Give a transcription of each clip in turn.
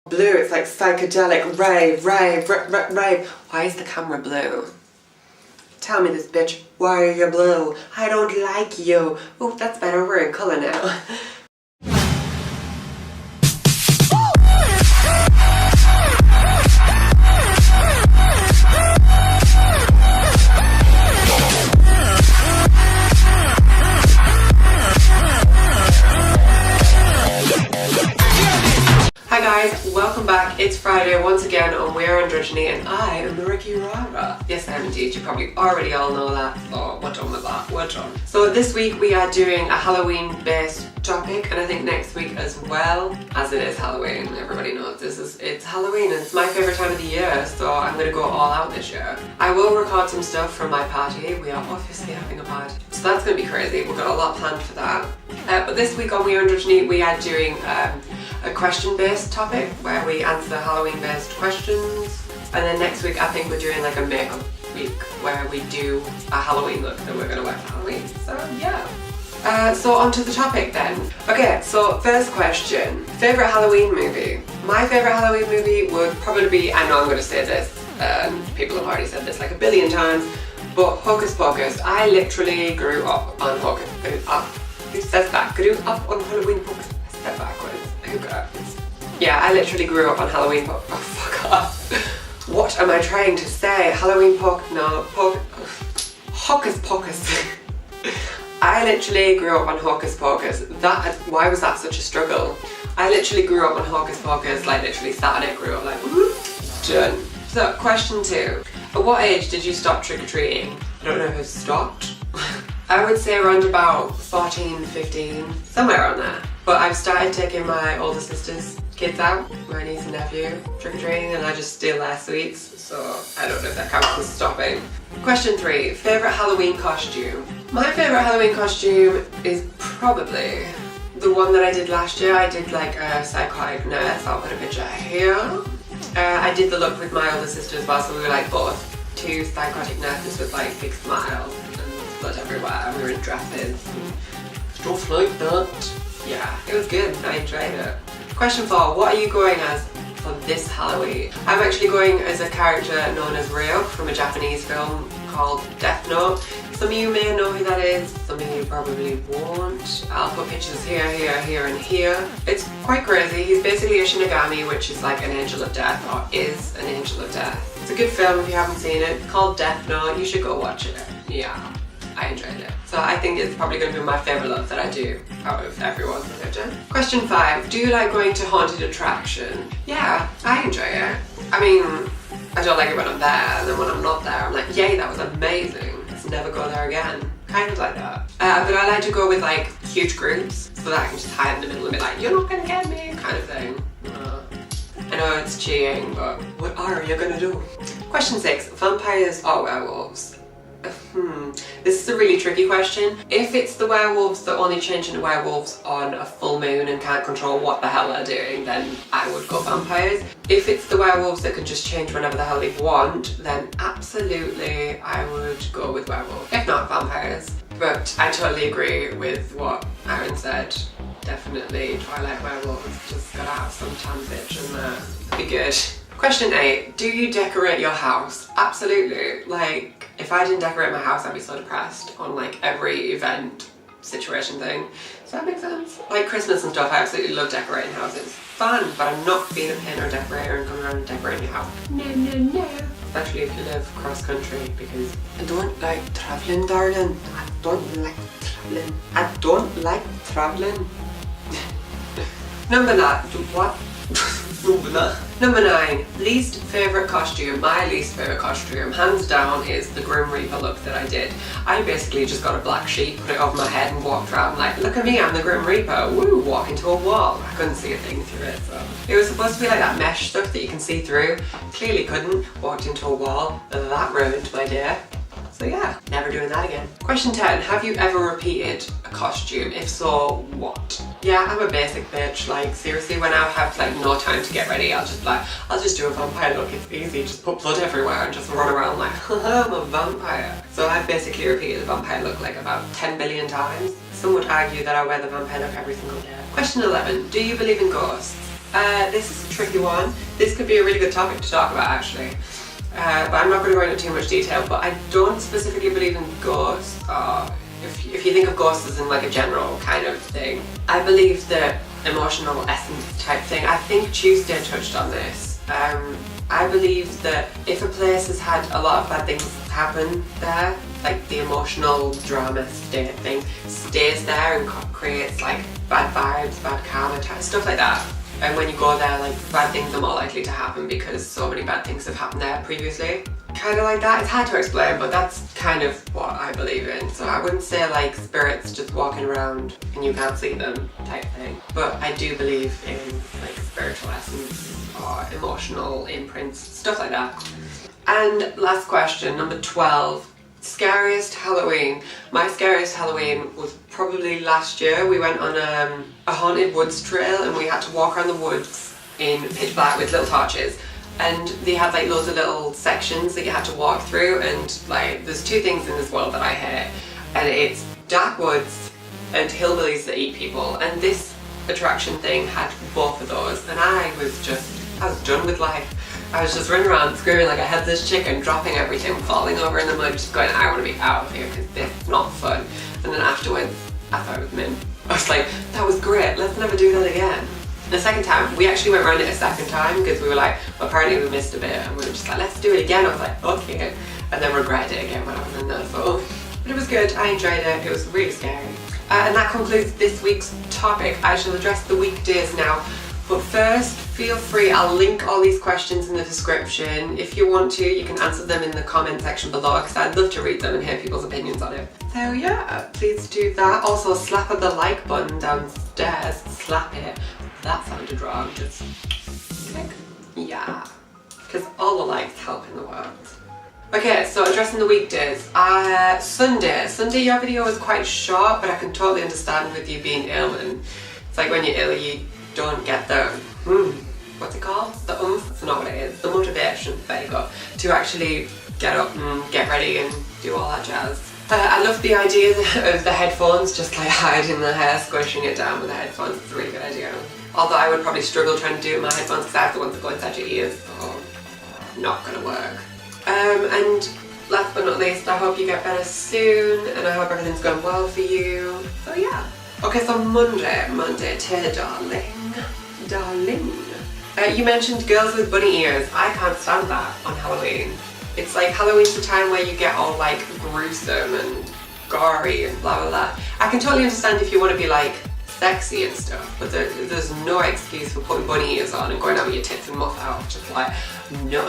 Blue, it's like psychedelic, rave. Why is the camera blue? Tell me this, bitch. Why are you blue? I don't like you. Oh, that's better. We're in colour now. Hi guys, welcome back. It's Friday once again on We're Androgyny and I am RickiiRara. Yes, I am indeed. You probably already all know that. Oh, we're done with that. We're done. So this week we are doing a Halloween-based topic, and I think next week as well, as it is Halloween. Everybody knows it's Halloween and it's my favourite time of the year, so I'm going to go all out this year. I will record some stuff from my party. We are obviously having a party, so that's going to be crazy. We've got a lot planned for that. But this week on We're Androgyny we are doing a question-based topic where we answer Halloween-based questions, and then next week I think we're doing like a makeup week where we do a Halloween look that we're going to wear for Halloween. So yeah. So on to the topic then. Okay, so first question. Favourite Halloween movie? My favourite Halloween movie would probably be, I know I'm going to say this, people have already said this like a billion times, but Hocus Pocus. I literally grew up on who says that? Grew up on Halloween Pocus. I said backwards. Yeah, I literally grew up on Halloween Oh, fuck off. What am I trying to say? Hocus Pocus. I literally grew up on Hocus Pocus. Why was that such a struggle? I literally grew up on Hocus Pocus, like literally Saturday grew up like, done. So, question 2. At what age did you stop trick-or-treating? I don't know who stopped. I would say around about 14, 15, somewhere around there. But I've started taking my older sister's kids out, my niece and nephew, trick-or-treating, and I just steal their sweets, so I don't know if that counts as stopping. Question 3, favourite Halloween costume? My favourite Halloween costume is probably the one that I did last year. I did like a psychotic nurse. I'll put a picture here. I did the look with my older sister as well, so we were like both two psychotic nurses with like big smiles and blood everywhere, and we were in dresses and stuff like that. Yeah, it was good. I enjoyed it. Question 4. What are you going as for this Halloween? I'm actually going as a character known as Ryo from a Japanese film called Death Note. Some of you may know who that is, some of you probably won't. I'll put pictures here, and here. It's quite crazy. He's basically a Shinigami, which is like an angel of death, or is an angel of death. It's a good film if you haven't seen it. It's called Death Note. You should go watch it. Yeah. I enjoyed it. So I think it's probably going to be my favourite look that I do out of everyone that I've done. Question 5. Do you like going to haunted attraction? Yeah, I enjoy it. I mean, I don't like it when I'm there, and then when I'm not there, I'm like, yay, that was amazing. Let's never go there again. Kind of like that. But I like to go with like huge groups so that I can just hide in the middle and be like, you're not going to get me, kind of thing. I know it's cheating, but what are you going to do? Question 6. Vampires or werewolves? This is a really tricky question. If it's the werewolves that only change into werewolves on a full moon and can't control what the hell they're doing, then I would go vampires. If it's the werewolves that can just change whenever the hell they want, then absolutely I would go with werewolves. If not, vampires. But I totally agree with what Aaron said. Definitely Twilight werewolves. Just gotta have some tan bitch in there. That'd be good. Question 8. Do you decorate your house? Absolutely. Like, if I didn't decorate my house, I'd be so depressed on like every event, situation thing. Does that make sense? Like Christmas and stuff, I absolutely love decorating houses. It's fun, but I'm not being a pin or decorator and coming around and decorating your house. No. Especially if you live cross country, because I don't like travelling, darling. I don't like travelling. Number 9. What? Number 9. Least favourite costume. My least favourite costume, hands down, is the Grim Reaper look that I did. I basically just got a black sheet, put it over my head and walked around like, look at me, I'm the Grim Reaper. Woo, walking to a wall. I couldn't see a thing through it, so. It was supposed to be like that mesh stuff that you can see through. Clearly couldn't. Walked into a wall. That ruined my day. So yeah, never doing that again. Question 10. Have you ever repeated a costume? If so, what? Yeah, I'm a basic bitch. Like, seriously, when I have like no time to get ready, I'll just do a vampire look. It's easy. Just put blood everywhere and just run around like, haha, I'm a vampire. So I've basically repeated the vampire look like about 10 billion times. Some would argue that I wear the vampire look every single day. Question 11. Do you believe in ghosts? This is a tricky one. This could be a really good topic to talk about actually. But I'm not going to go into too much detail, but I don't specifically believe in ghosts. If you think of ghosts as in like a general kind of thing, I believe the emotional essence type thing. I think Tuesday touched on this. I believe that if a place has had a lot of bad things happen there, like the emotional drama state thing stays there and creates like bad vibes, bad karma type stuff like that. And when you go there, like bad things are more likely to happen because so many bad things have happened there previously. Kind of like that. It's hard to explain, but that's kind of what I believe in. So I wouldn't say like spirits just walking around and you can't see them type thing. But I do believe in like spiritual essence or emotional imprints, stuff like that. And last question, number 12. Scariest Halloween. My scariest Halloween was probably last year. We went on a haunted woods trail and we had to walk around the woods in pitch black with little torches, and they had like loads of little sections that you had to walk through, and like there's two things in this world that I hate, and it's dark woods and hillbillies that eat people, and this attraction thing had both of those, and I was done with life. I was just running around screaming like I had this chicken, dropping everything, falling over in the mud, just going, I want to be out of here because this is not fun. And then afterwards, I thought it was mint. I was like, that was great, let's never do that again. The second time, we actually went around it a second time because we were like, well, apparently we missed a bit, and we were just like, let's do it again. I was like, okay. And then regretted it again when I was in there, so. But it was good, I enjoyed it, it was really scary. And that concludes this week's topic. I shall address the weekdays now. But first, feel free, I'll link all these questions in the description. If you want to, you can answer them in the comment section below because I'd love to read them and hear people's opinions on it. So yeah, please do that. Also, slap at the like button downstairs. Slap it. That sounded wrong. Just click. Yeah. Because all the likes help in the world. Okay, so addressing the weekdays. Sunday, your video was quite short, but I can totally understand with you being ill, and it's like when you're ill, you don't get the, what's it called? The oomph? That's not what it is. The motivation, there you go, to actually get up and get ready and do all that jazz. I love the idea of the headphones, just like hiding the hair, squishing it down with the headphones. It's a really good idea. Although I would probably struggle trying to do it with my headphones because I have the ones that go inside your ears, so not gonna work. And last but not least, I hope you get better soon, and I hope everything's going well for you. So yeah. Okay, so Monday, Taylor darling. You mentioned girls with bunny ears. I can't stand that on Halloween. It's like Halloween's the time where you get all like gruesome and gory and blah blah blah. I can totally understand if you want to be like sexy and stuff, but there's no excuse for putting bunny ears on and going out with your tits and muff out. Just like, no.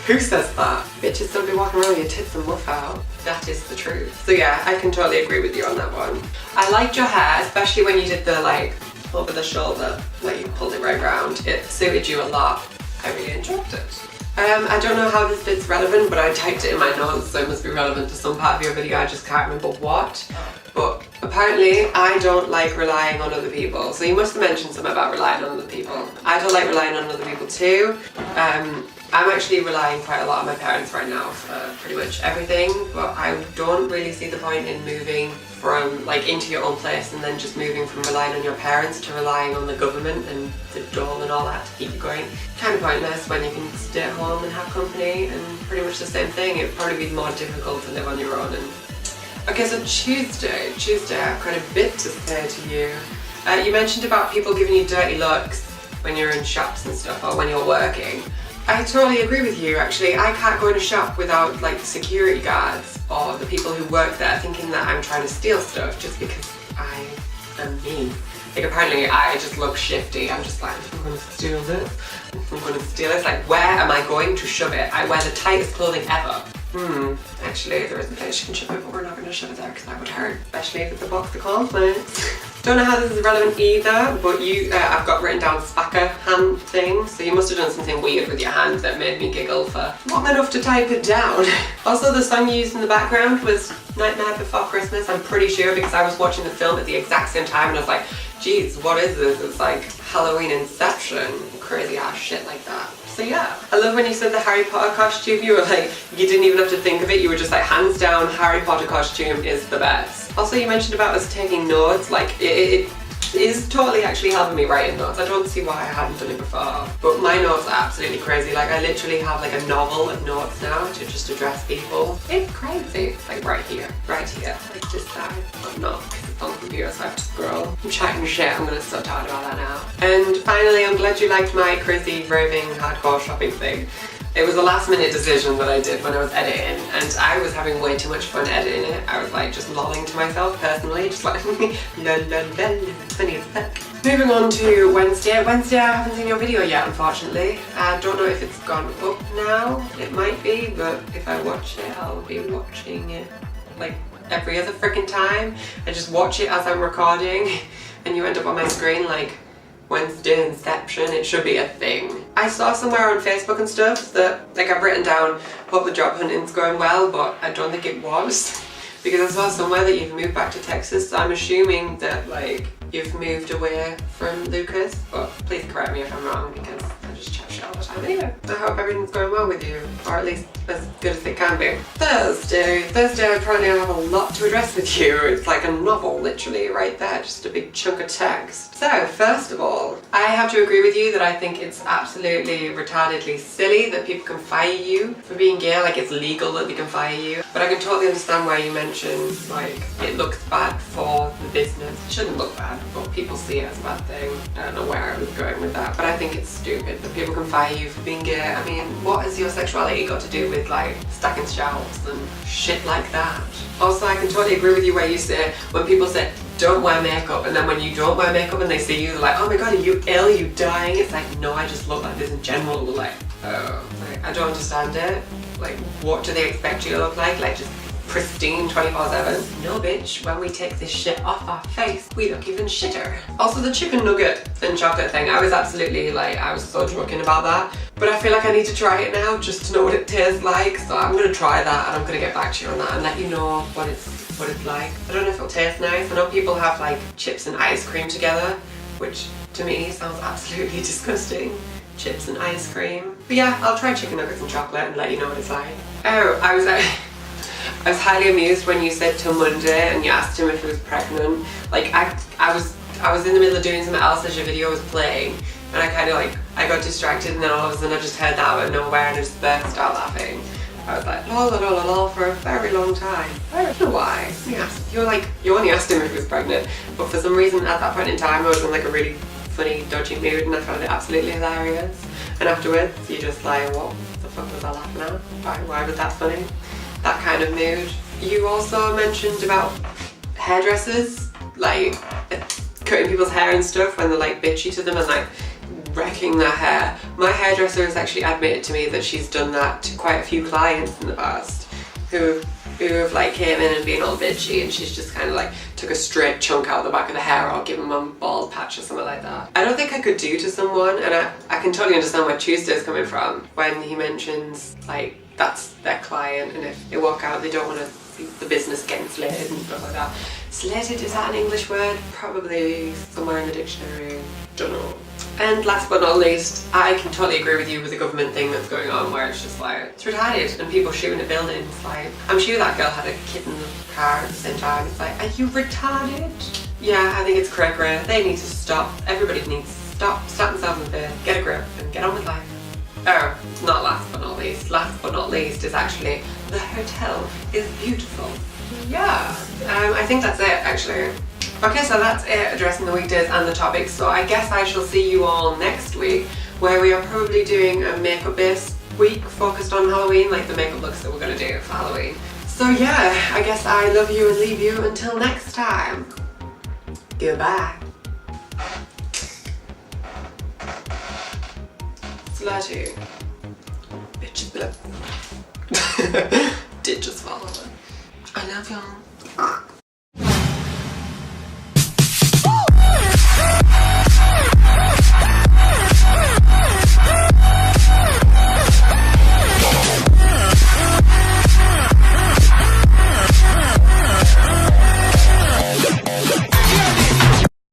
Who says that? Bitches don't be walking around with your tits and muff out. That is the truth. So yeah, I can totally agree with you on that one. I liked your hair, especially when you did the like over the shoulder, like you pulled it right round. It suited you a lot. I really enjoyed it. I don't know how this bit's relevant, but I typed it in my notes, so it must be relevant to some part of your video. I just can't remember what. But apparently I don't like relying on other people. So you must have mentioned something about relying on other people. I don't like relying on other people too. I'm actually relying quite a lot on my parents right now for pretty much everything, but I don't really see the point in moving from like into your own place and then just moving from relying on your parents to relying on the government and the dole and all that to keep you going. Kind of pointless when you can stay at home and have company, and pretty much the same thing. It would probably be more difficult to live on your own. And okay, so Tuesday, I've got a bit to say to you. You mentioned about people giving you dirty looks when you're in shops and stuff, or when you're working. I totally agree with you actually. I can't go in a shop without like the security guards or the people who work there thinking that I'm trying to steal stuff just because I am me. Like apparently I just look shifty. I'm just like, I'm gonna steal this. I'm gonna steal this. Like where am I going to shove it? I wear the tightest clothing ever. Actually there is a place you can shove it, but we're not going to shove it there because that would hurt, especially if it's a box of cornflakes. Don't know how this is relevant either, but I've got written down spacker hand thing, so you must have done something weird with your hand that made me giggle for long enough to type it down. Also, the song you used in the background was Nightmare Before Christmas, I'm pretty sure, because I was watching the film at the exact same time and I was like, geez, what is this? It's like Halloween Inception, crazy ass shit like that. So yeah, I love when you said the Harry Potter costume, you were like, you didn't even have to think of it, you were just like, hands down, Harry Potter costume is the best. Also, you mentioned about us taking notes, like is totally actually helping me writing notes. I don't see why I hadn't done it before. But my notes are absolutely crazy. Like I literally have like a novel of notes now to just address people. It's crazy. Like right here, like this side. I'm not, because it's on the computer, so I have to scroll. I'm chatting shit, I'm gonna stop talking about that now. And finally, I'm glad you liked my crazy raving hardcore shopping thing. It was a last minute decision that I did when I was editing, and I was having way too much fun editing it. I was like just lolling to myself personally, just like funny as fuck. Moving on to Wednesday. Wednesday, I haven't seen your video yet, unfortunately. I don't know if it's gone up now. It might be, but if I watch it, I'll be watching it like every other freaking time. I just watch it as I'm recording, and you end up on my screen like Wednesday Inception. It should be a thing. I saw somewhere on Facebook and stuff that, like, I've written down, hope the job hunting's going well, but I don't think it was. Because I saw somewhere that you've moved back to Texas, so I'm assuming that, like, you've moved away from Lucas, but please correct me if I'm wrong, because I just chat shit all the time. Anyway, I hope everything's going well with you, or at least as good as it can be. Thursday, I probably have a lot to address with you. It's like a novel, literally, right there, just a big chunk of text. So, first of all, I have to agree with you that I think it's absolutely retardedly silly that people can fire you for being gay, like it's legal that they can fire you. But I can totally understand why you mentioned, like, it looks bad for the business. It shouldn't look bad, but people see it as a bad thing. I don't know where I was going with that, but I think it's stupid that people can fire you for being gay. I mean, what has your sexuality got to do with, like, stacking shelves and shit like that? Also, I can totally agree with you where you say, when people say, don't wear makeup, and then when you don't wear makeup and they see you, they're like, oh my god, are you ill, are you dying? It's like, no, I just look like this in general. Like, oh, like, I don't understand it. Like, what do they expect you to look like? Like, just pristine 24/7? No bitch, when we take this shit off our face, we look even shitter. Also, the chicken nugget and chocolate thing, I was absolutely like, I was so joking about that. But I feel like I need to try it now just to know what it tastes like. So I'm gonna try that, and I'm gonna get back to you on that and let you know what it's like. I don't know if it'll taste nice. I know people have like chips and ice cream together, which to me sounds absolutely disgusting. Chips and ice cream. But yeah, I'll try chicken nuggets and chocolate and let you know what it's like. Oh, I was highly amused when you said to Monday and you asked him if he was pregnant. Like I was in the middle of doing something else as your video was playing, and I kind of like, I got distracted, and then all of a sudden I just heard that out of nowhere and I just burst out laughing. I was like, lol, lol, lol, lol, for a very long time. I don't know why. Yes, you only asked him if he was pregnant, but for some reason at that point in time I was in like a really funny, dodgy mood, and I found it absolutely hilarious. And afterwards, you're just like, what the fuck was I laughing at? Why was that funny? That kind of mood. You also mentioned about hairdressers, like cutting people's hair and stuff when they're like bitchy to them and like wrecking their hair. My hairdresser has actually admitted to me that she's done that to quite a few clients in the past who have like came in and been all bitchy, and she's just kind of like took a straight chunk out the back of the hair or given them a bald patch or something like that. I don't think I could do to someone, and I can totally understand where Tuesday's coming from when he mentions like that's their client, and if they walk out they don't want to see the business getting slated and stuff like that. Slated, is that an English word? Probably somewhere in the dictionary. Don't know. And last but not least, I can totally agree with you with the government thing that's going on, where it's just like, it's retarded, and people shooting at buildings. Like, I'm sure that girl had a kid in the car at the same time. It's like, are you retarded? Yeah, I think it's correct. They need to stop. Everybody needs to stop themselves in the face, get a grip, and get on with life. Oh, not last but not least. Last but not least is actually, the hotel is beautiful. Yeah, I think that's it actually. Okay, so that's it, addressing the weekdays and the topics. So I guess I shall see you all next week, where we are probably doing a makeup-based week focused on Halloween, like the makeup looks that we're going to do for Halloween. So yeah, I guess I love you and leave you until next time. Goodbye. Slutty. Bitch, blip. Did just follow it. I love y'all.